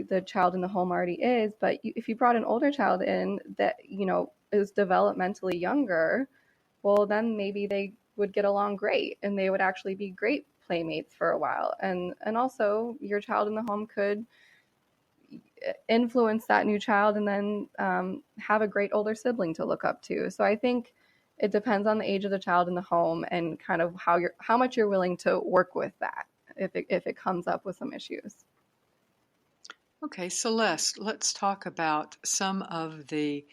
the child in the home already is, but if you brought an older child in that is developmentally younger, well, then maybe they would get along great and they would actually be great playmates for a while. And also your child in the home could influence that new child, and then have a great older sibling to look up to. So I think it depends on the age of the child in the home and kind of how much you're willing to work with that if it comes up with some issues. Okay, Celeste, let's talk about some of the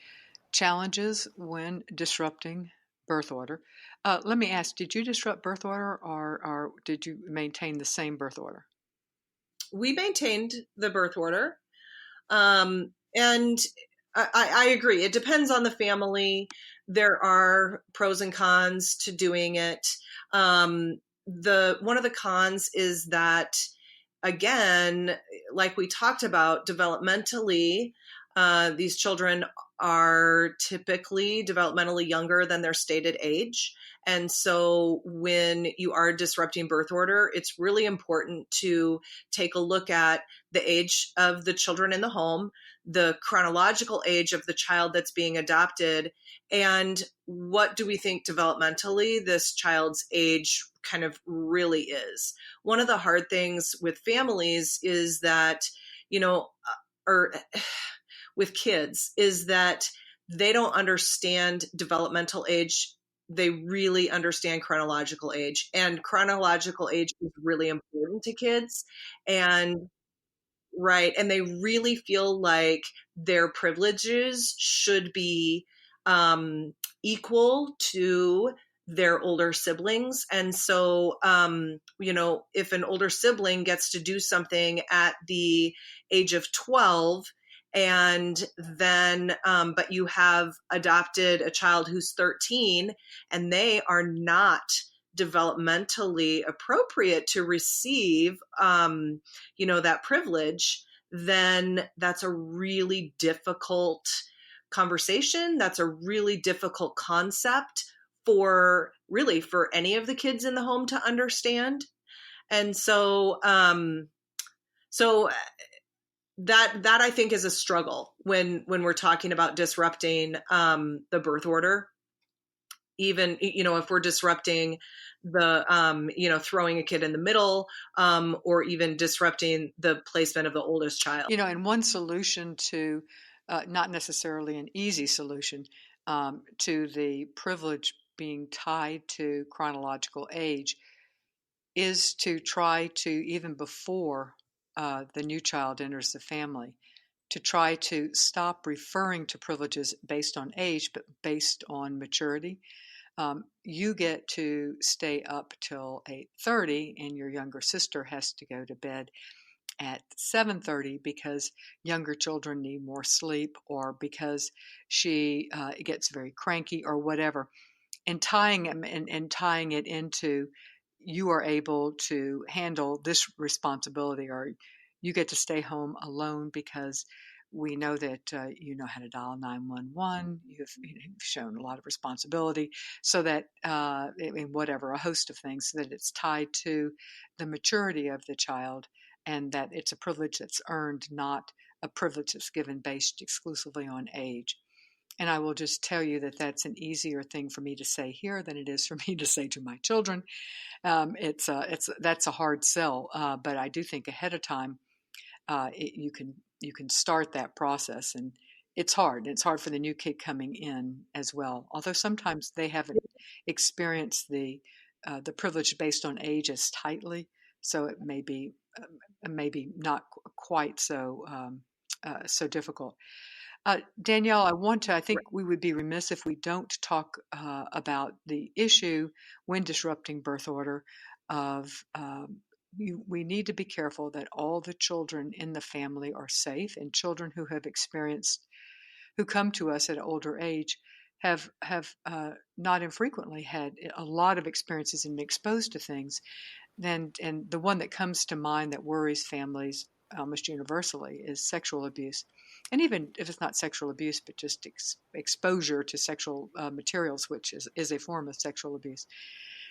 challenges when disrupting birth order. Let me ask, did you disrupt birth order, or did you maintain the same birth order? We maintained the birth order. And I agree. It depends on the family. There are pros and cons to doing it. One of the cons is that, again, like we talked about, developmentally, these children are typically developmentally younger than their stated age. And so when you are disrupting birth order, it's really important to take a look at the age of the children in the home, the chronological age of the child that's being adopted, and what do we think developmentally this child's age kind of really is. One of the hard things with families is that, or with kids, is that they don't understand developmental age. They really understand chronological age, and chronological age is really important to kids. And right. And they really feel like their privileges should be equal to their older siblings. And so, if an older sibling gets to do something at the age of 12, and then, but you have adopted a child who's 13, and they are not developmentally appropriate to receive that privilege, then that's a really difficult conversation. That's a really difficult concept for any of the kids in the home to understand. And so that I think is a struggle when we're talking about disrupting the birth order. Even, if we're disrupting the, throwing a kid in the middle, or even disrupting the placement of the oldest child. And one solution to, not necessarily an easy solution, to the privilege being tied to chronological age is to try to, even before the new child enters the family, to try to stop referring to privileges based on age, but based on maturity. You get to stay up till 8:30, and your younger sister has to go to bed at 7:30 because younger children need more sleep, or because she gets very cranky, or whatever. And tying it into, you are able to handle this responsibility, or you get to stay home alone because we know that you know how to dial 911. You've shown a lot of responsibility, so that whatever, a host of things, so that it's tied to the maturity of the child, and that it's a privilege that's earned, not a privilege that's given based exclusively on age. And I will just tell you that that's an easier thing for me to say here than it is for me to say to my children. That's a hard sell, but I do think ahead of time you can start that process, and it's hard. It's hard for the new kid coming in as well. Although sometimes they haven't experienced the privilege based on age as tightly, So it may be maybe not quite so so difficult. Danielle, I think we would be remiss if we don't talk about the issue when disrupting birth order of we need to be careful that all the children in the family are safe, and children who come to us at an older age have not infrequently had a lot of experiences and been exposed to things. And the one that comes to mind that worries families almost universally is sexual abuse. And even if it's not sexual abuse, but just exposure to sexual materials, which is a form of sexual abuse.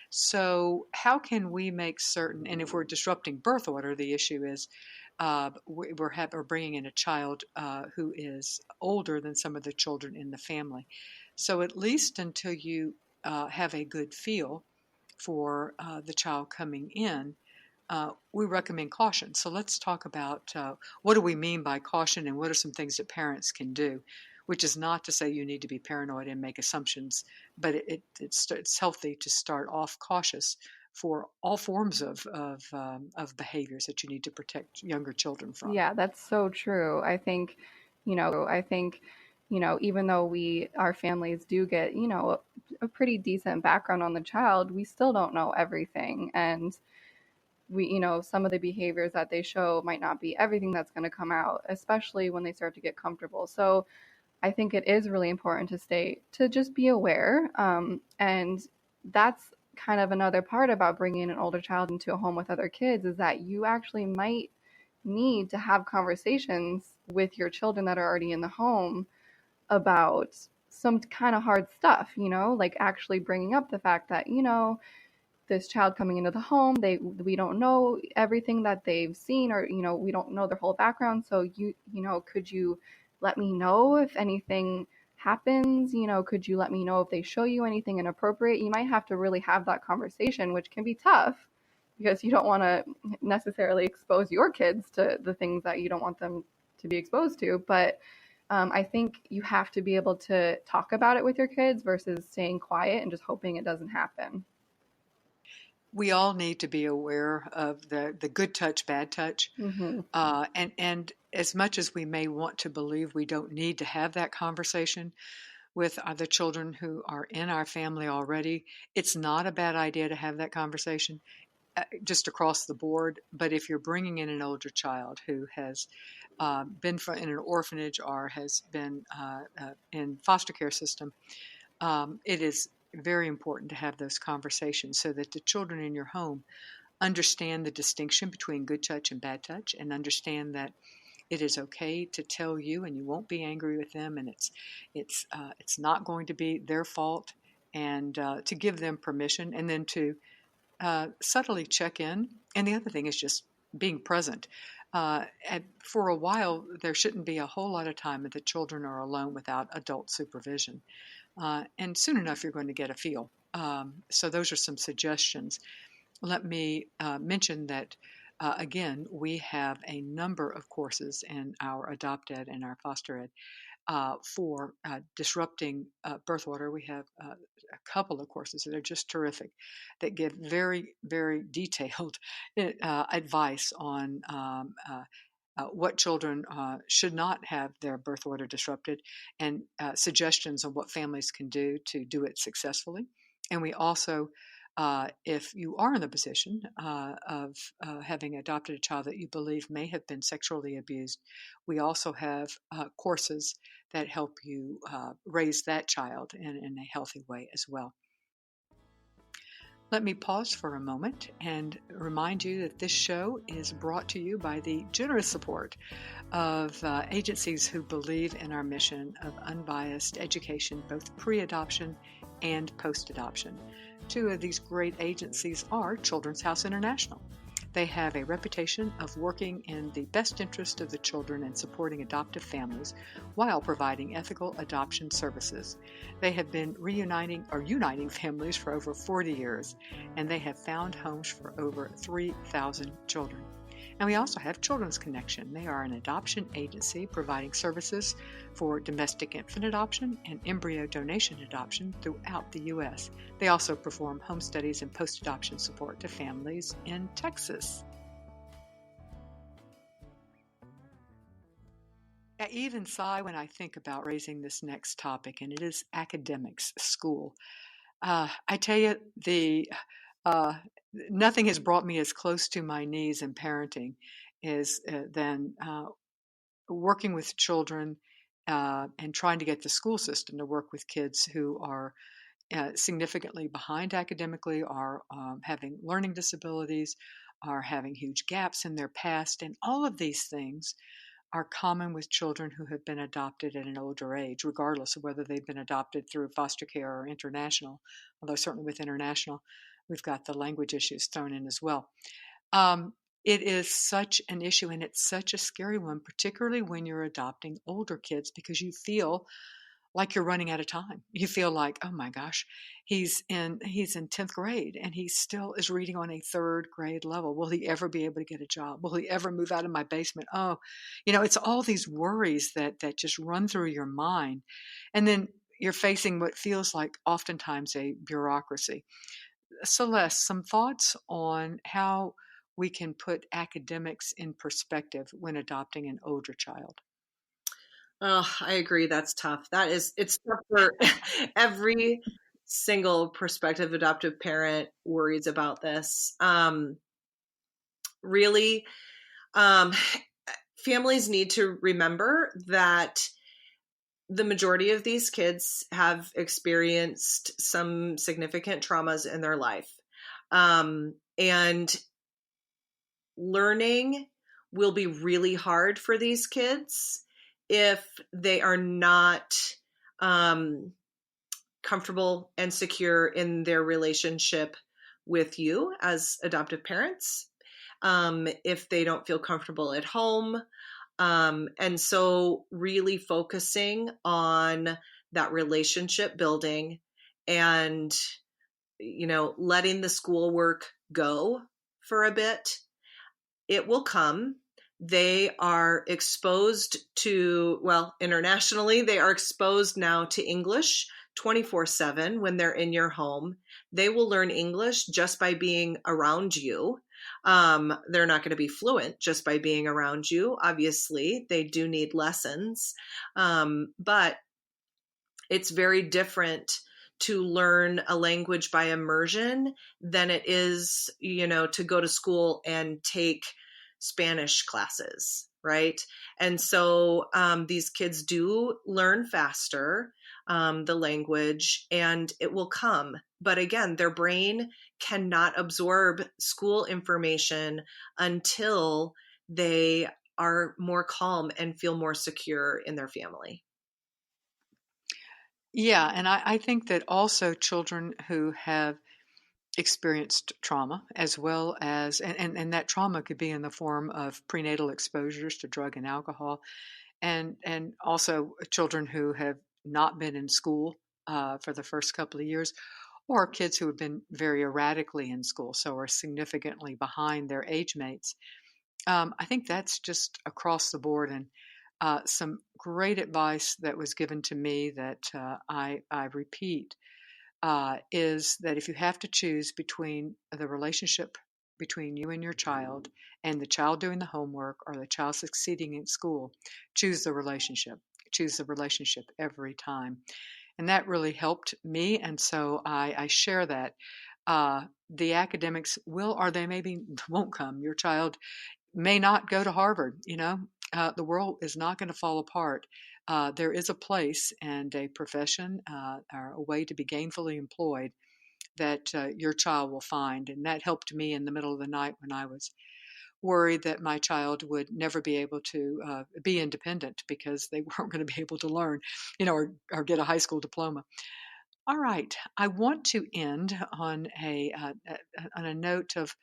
So, how can we make certain, and if we're disrupting birth order, the issue is we're bringing in a child who is older than some of the children in the family. So, at least until you have a good feel for the child coming in, we recommend caution. So let's talk about what do we mean by caution and what are some things that parents can do, which is not to say you need to be paranoid and make assumptions, but it's healthy to start off cautious for all forms of behaviors that you need to protect younger children from. Yeah, that's so true. Even though our families do get, a pretty decent background on the child, we still don't know everything. And some of the behaviors that they show might not be everything that's going to come out, especially when they start to get comfortable. So I think it is really important to just be aware. And that's kind of another part about bringing an older child into a home with other kids, is that you actually might need to have conversations with your children that are already in the home about some kind of hard stuff, like actually bringing up the fact that, this child coming into the home, we don't know everything that they've seen, or, we don't know their whole background. So could you let me know if anything happens? Could you let me know if they show you anything inappropriate? You might have to really have that conversation, which can be tough because you don't want to necessarily expose your kids to the things that you don't want them to be exposed to. But I think you have to be able to talk about it with your kids versus staying quiet and just hoping it doesn't happen. We all need to be aware of the good touch, bad touch. Mm-hmm. And as much as we may want to believe we don't need to have that conversation with other children who are in our family already, it's not a bad idea to have that conversation just across the board. But if you're bringing in an older child who has been in an orphanage or has been in foster care system, it is very important to have those conversations so that the children in your home understand the distinction between good touch and bad touch, and understand that it is okay to tell you and you won't be angry with them, and it's not going to be their fault, and to give them permission, and then to subtly check in. And the other thing is just being present. And for a while, there shouldn't be a whole lot of time that the children are alone without adult supervision. And soon enough, you're going to get a feel. So those are some suggestions. Let me mention that, again, we have a number of courses in our Adopt Ed and our Foster Ed for disrupting birth order. We have a couple of courses that are just terrific, that give very, very detailed advice on what children should not have their birth order disrupted, and suggestions on what families can do to do it successfully. And we also, if you are in the position of having adopted a child that you believe may have been sexually abused, we also have courses that help you raise that child in a healthy way as well. Let me pause for a moment and remind you that this show is brought to you by the generous support of agencies who believe in our mission of unbiased education, both pre-adoption and post-adoption. Two of these great agencies are Children's House International. They have a reputation of working in the best interest of the children and supporting adoptive families while providing ethical adoption services. They have been uniting families for over 40 years, and they have found homes for over 3,000 children. And we also have Children's Connection. They are an adoption agency providing services for domestic infant adoption and embryo donation adoption throughout the U.S. They also perform home studies and post-adoption support to families in Texas. I even sigh when I think about raising this next topic, and it is academics, school. I tell you, uh, nothing has brought me as close to my knees in parenting than working with children and trying to get the school system to work with kids who are significantly behind academically, are having learning disabilities, are having huge gaps in their past, and all of these things are common with children who have been adopted at an older age, regardless of whether they've been adopted through foster care or international, although certainly with international, we've got the language issues thrown in as well. It is such an issue, and it's such a scary one, particularly when you're adopting older kids, because you feel like you're running out of time. You feel like, oh my gosh, he's in 10th grade and he still is reading on a third grade level. Will he ever be able to get a job? Will he ever move out of my basement? Oh, it's all these worries that just run through your mind. And then you're facing what feels like oftentimes a bureaucracy. Celeste, some thoughts on how we can put academics in perspective when adopting an older child? Oh, I agree. That's tough. It's tough for every single prospective adoptive parent worries about this. Really, um, families need to remember that the majority of these kids have experienced some significant traumas in their life. And learning will be really hard for these kids if they are not comfortable and secure in their relationship with you as adoptive parents, if they don't feel comfortable at home. And so really focusing on that relationship building and, letting the schoolwork go for a bit. It will come. They are exposed to, internationally, they are exposed now to English 24/7 when they're in your home. They will learn English just by being around you. They're not going to be fluent just by being around you. Obviously, they do need lessons. But it's very different to learn a language by immersion than it is, to go to school and take Spanish classes, right? And so these kids do learn faster the language, and it will come. But again, their brain cannot absorb school information until they are more calm and feel more secure in their family. Yeah, and I think that also children who have experienced trauma, as well as, and that trauma could be in the form of prenatal exposures to drug and alcohol, and also children who have not been in school for the first couple of years, or kids who have been very erratically in school, so are significantly behind their age mates. I think that's just across the board, and some great advice that was given to me that I repeat is that if you have to choose between the relationship between you and your child and the child doing the homework or the child succeeding in school, choose the relationship. Choose the relationship every time. And that really helped me. And so I share that. The academics will, or they maybe won't come. Your child may not go to Harvard, the world is not going to fall apart. There is a place and a profession or a way to be gainfully employed that your child will find. And that helped me in the middle of the night when I was worried that my child would never be able to be independent because they weren't going to be able to learn, or get a high school diploma. All right, I want to end on a note of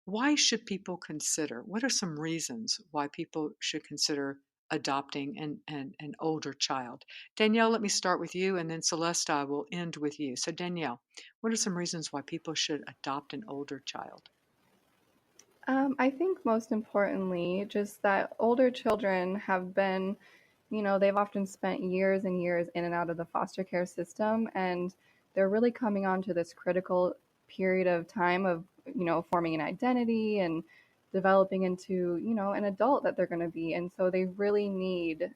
why should people consider? What are some reasons why people should consider adopting an older child? Danielle, let me start with you, and then Celeste, I will end with you. So, Danielle, what are some reasons why people should adopt an older child? I think most importantly, just that older children have been, they've often spent years and years in and out of the foster care system, and they're really coming on to this critical period of time of, forming an identity and developing into, an adult that they're going to be. And so they really need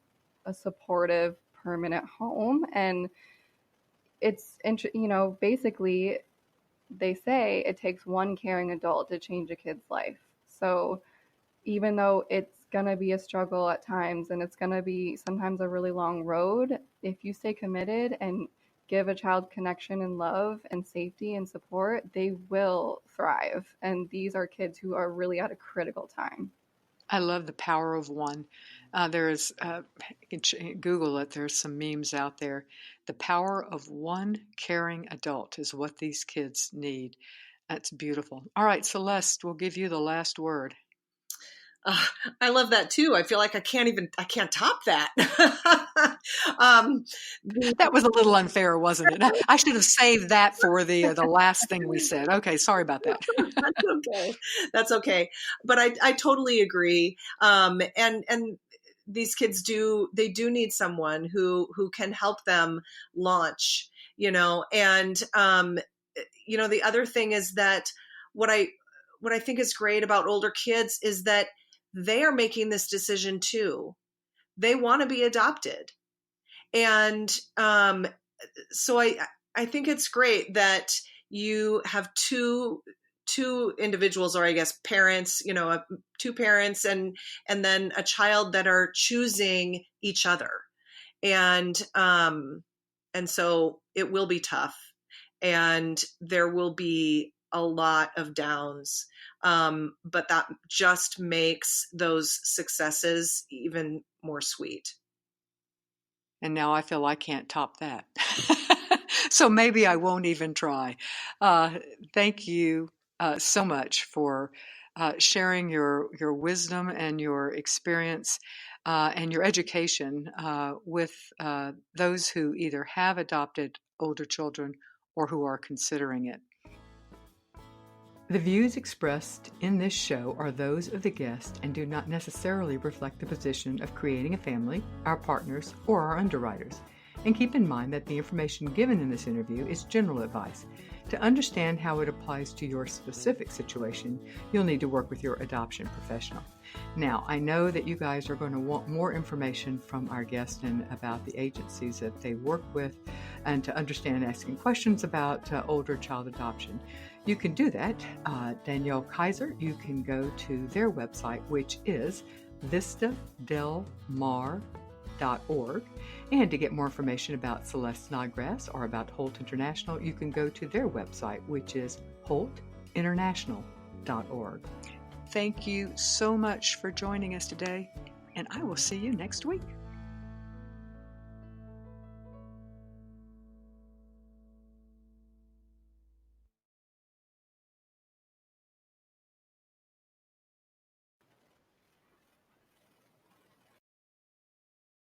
a supportive, permanent home. And basically they say it takes one caring adult to change a kid's life. So even though it's going to be a struggle at times and it's going to be sometimes a really long road, if you stay committed and give a child connection and love and safety and support, they will thrive. And these are kids who are really at a critical time. I love the power of one. There is, you can Google it, there's some memes out there. The power of one caring adult is what these kids need. That's beautiful. All right, Celeste, we'll give you the last word. I love that too. I feel like I can't top that. That was a little unfair, wasn't it? I should have saved that for the last thing we said. Okay, sorry about that. That's okay. That's okay. But I totally agree. And these kids do need someone who can help them launch, and the other thing is that what I think is great about older kids is that they are making this decision too. They want to be adopted. And so I think it's great that you have two individuals, or I guess parents, two parents and then a child that are choosing each other. And so it will be tough, and there will be a lot of downs. But that just makes those successes even more sweet. And now I feel I can't top that. So maybe I won't even try. Thank you so much for sharing your wisdom and your experience and your education with those who either have adopted older children or who are considering it. The views expressed in this show are those of the guest and do not necessarily reflect the position of creating a family, our partners, or our underwriters. And keep in mind that the information given in this interview is general advice. To understand how it applies to your specific situation, you'll need to work with your adoption professional. Now, I know that you guys are going to want more information from our guest and about the agencies that they work with, and to understand asking questions about older child adoption. You can do that. Danielle Kaiser, you can go to their website, which is vistadelmar.org. And to get more information about Celeste Snodgrass or about Holt International, you can go to their website, which is holtinternational.org. Thank you so much for joining us today, and I will see you next week.